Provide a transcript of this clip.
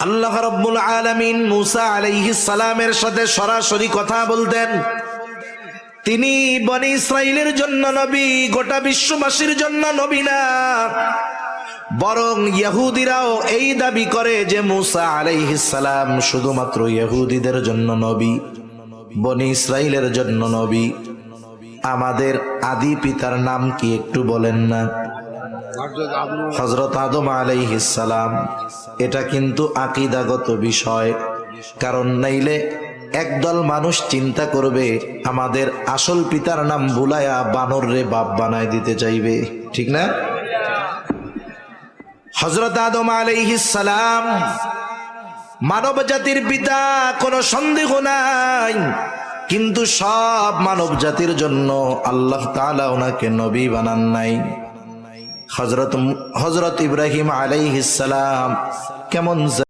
আল্লাহ রাব্বুল আলামিন মূসা আলাইহিস সালামের সাথে সরাসরি কথা বলতেন। তিনি বনি ইসরাইলের জন্য নবী, গোটা বিশ্ববাসীর জন্য নবী না। বরং ইহুদিরাও এই দাবি করে যে মূসা আলাইহিস সালাম শুধুমাত্র ইহুদিদের জন্য নবী, বনি ইসরাইলের জন্য নবী। আমাদের আদি পিতার নাম কি একটু বলেন না? হযরত আদম আলাইহিস সালাম। এটা কিন্তু আকীদাগত বিষয়। কারণ নাইলে একদল মানুষ চিন্তা করবে আমাদের আসল পিতার নাম ভুলায়া বানর রে বাপ বানায় দিতে চাইবে, ঠিক না? হযরত আদম আলাইহিস সালাম মানব জাতির পিতা, কোনো সন্দেহ নাই। কিন্তু সব মানব জাতির জন্য আল্লাহ তাআলা ওনাকে নবী বানান নাই। হযরত ইব্রাহিম আলাইহিস সালাম কেমন